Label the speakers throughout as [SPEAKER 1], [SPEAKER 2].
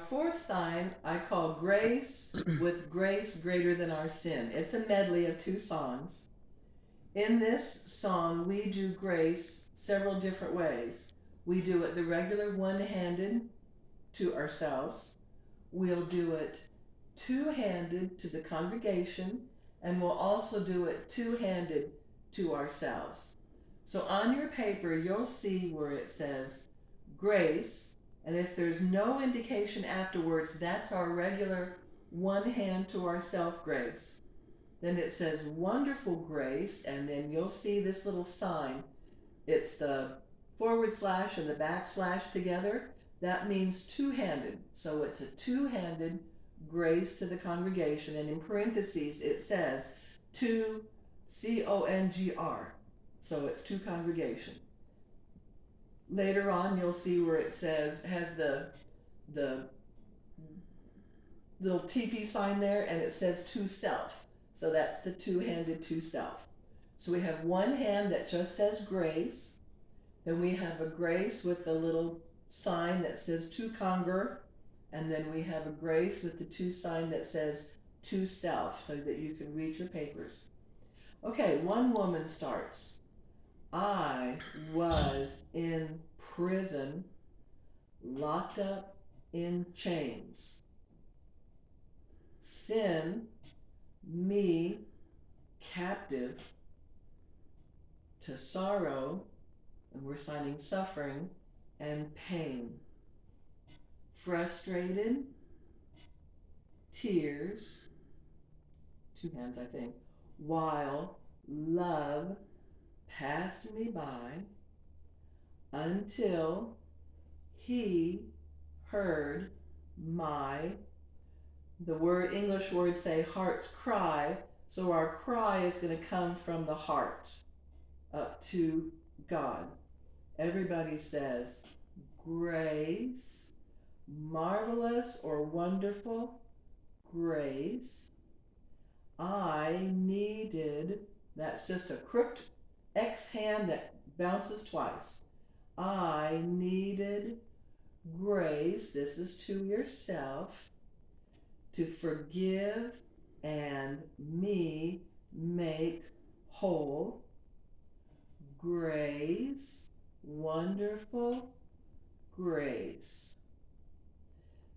[SPEAKER 1] fourth sign I call Grace with Grace Greater Than Our Sin. It's a medley of two songs. In this song, we do grace several different ways. We do it the regular one handed to ourselves, we'll do it two handed to the congregation, and we'll also do it two handed to ourselves. So on your paper, you'll see where it says grace, and if there's no indication afterwards, that's our regular one hand to ourself grace. Then it says wonderful grace, and then you'll see this little sign. It's the forward slash and the backslash together. That means two handed. So it's a two handed grace to the congregation, and in parentheses it says to CONGR. So it's to congregation. Later on, you'll see where it says, has the little TP sign there, and it says to self. So that's the two handed to self. So we have one hand that just says grace. Then we have a grace with the little sign that says to conger. And then we have a grace with the two sign that says to self, so that you can read your papers. Okay, one woman starts. I was in prison, locked up in chains. Sin, me, captive to sorrow, and we're signing suffering, and pain. Frustrated, tears, two hands I think, while love passed me by, until he heard my, the word English words say heart's cry, so our cry is going to come from the heart up to God. Everybody says grace, marvelous or wonderful grace. I needed, that's just a crooked X hand that bounces twice. I needed grace, this is to yourself, to forgive and me make whole. Grace, wonderful grace.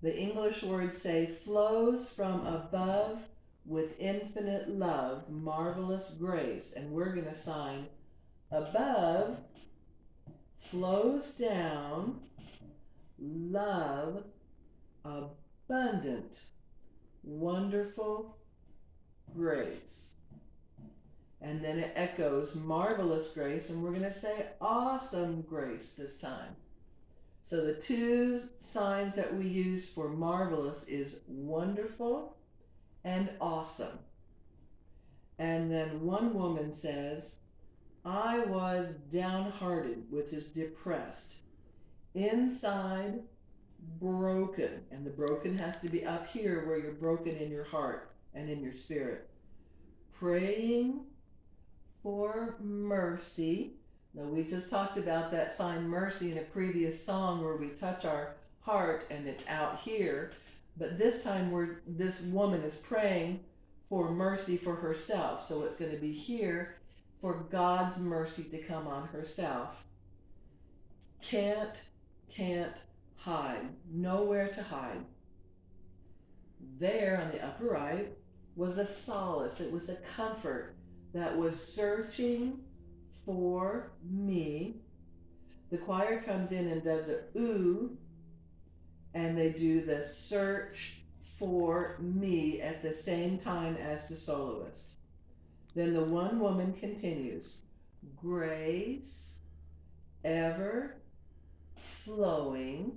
[SPEAKER 1] The English words say flows from above with infinite love, marvelous grace. And we're going to sign above, flows down, love, abundant, wonderful grace. And then it echoes marvelous grace, and we're going to say awesome grace this time. So the two signs that we use for marvelous is wonderful and awesome. And then one woman says, I was downhearted, which is depressed, inside broken, and the broken has to be up here where you're broken in your heart and in your spirit. Praying for mercy. Now we just talked about that sign mercy in a previous song where we touch our heart and it's out here, but this time this woman is praying for mercy for herself, so it's going to be here for God's mercy to come on herself. Can't hide, nowhere to hide. There on the upper right was a solace, it was a comfort that was searching for me. The choir comes in and does a ooh, and they do the search for me at the same time as the soloist. Then the one woman continues, grace ever flowing,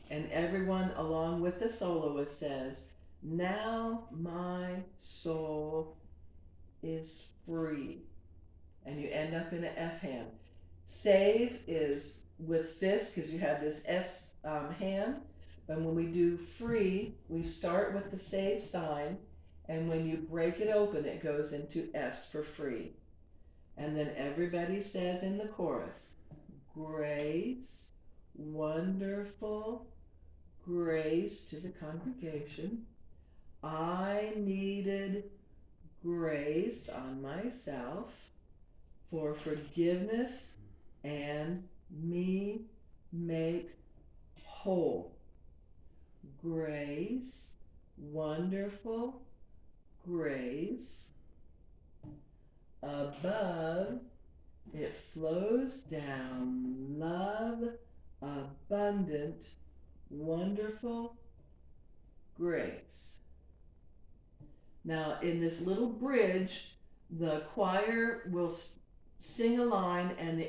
[SPEAKER 1] and everyone along with the soloist says, now my soul is free. And you end up in an F hand. Save is with fist because you have this S hand. But when we do free, we start with the save sign. And when you break it open, it goes into F's for free. And then everybody says in the chorus, grace, wonderful grace to the congregation. I needed grace on myself for forgiveness and me make whole. Grace, wonderful grace. Above, it flows down, love, abundant, wonderful grace. Now, in this little bridge, the choir will sing a line and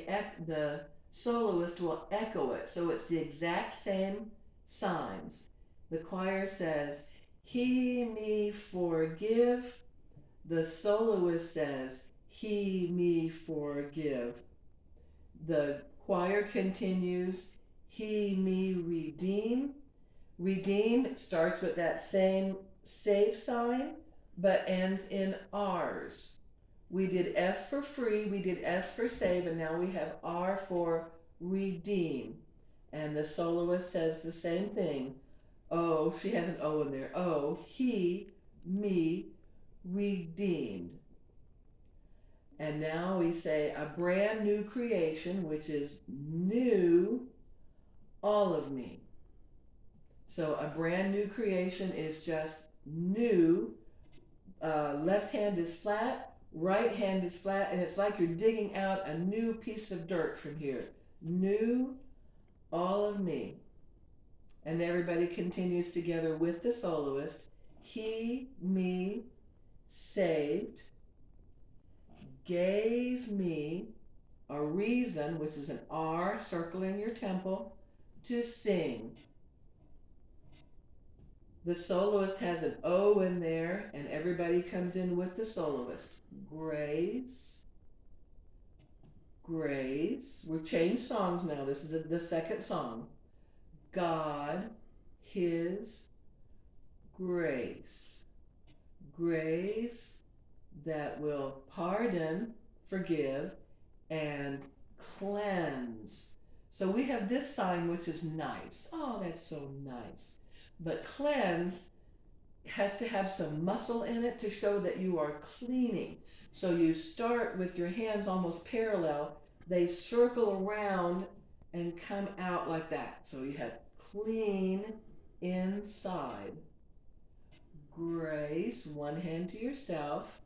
[SPEAKER 1] the soloist will echo it. So it's the exact same signs. The choir says, He me forgive. The soloist says, He me forgive. The choir continues, He me redeem. Redeem starts with that same save sign, but ends in R's. We did F for free, we did S for save, and now we have R for redeem. And the soloist says the same thing. Oh, she has an O in there. Oh, he, me, redeemed. And now we say a brand new creation, which is new, all of me. So a brand new creation is just new. Left hand is flat, right hand is flat, and it's like you're digging out a new piece of dirt from here. New, all of me. And everybody continues together with the soloist. He, me, saved, gave me a reason, which is an R circling your temple, to sing. The soloist has an O in there, and everybody comes in with the soloist. Grace, grace. We've changed songs now. This is the second song. God, His grace. Grace that will pardon, forgive, and cleanse. So we have this sign, which is nice. Oh, that's so nice. But cleanse has to have some muscle in it to show that you are cleaning. So you start with your hands almost parallel. They circle around and come out like that. So you have clean inside. Grace, one hand to yourself.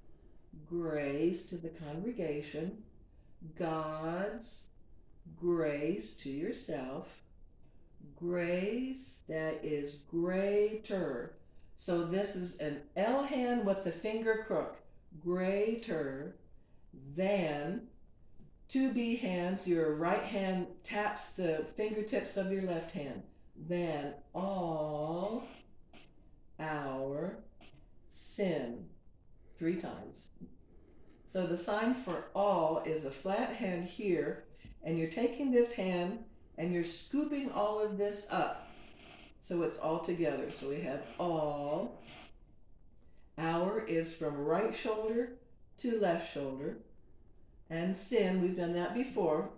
[SPEAKER 1] Grace to the congregation. God's grace to yourself. Grace that is greater. So this is an L hand with the finger crook. Greater than. Two B hands, your right hand taps the fingertips of your left hand. Than all our sin. 3 times. So the sign for all is a flat hand here, and you're taking this hand and you're scooping all of this up. So it's all together. So we have all. Our is from right shoulder to left shoulder. And sin, we've done that before.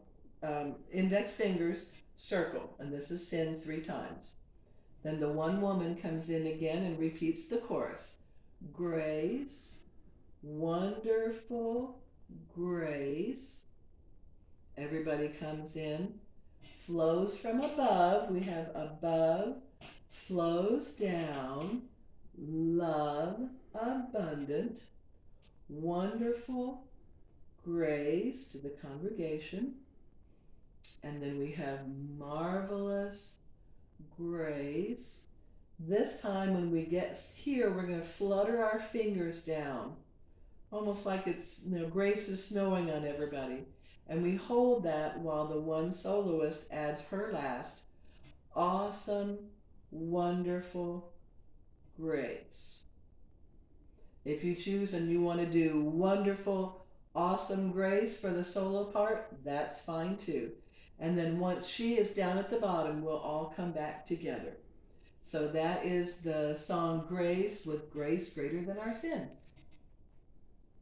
[SPEAKER 1] Index fingers, circle. And this is sin 3 times. Then the one woman comes in again and repeats the chorus. Grace, wonderful grace. Everybody comes in, flows from above. We have above, flows down, love, abundant, wonderful grace to the congregation. And then we have marvelous grace. This time when we get here, we're going to flutter our fingers down, almost like it's, grace is snowing on everybody. And we hold that while the one soloist adds her last, awesome, wonderful grace. If you choose and you want to do wonderful, awesome grace for the solo part, that's fine too. And then once she is down at the bottom, we'll all come back together. So that is the song Grace with Grace Greater Than Our Sin.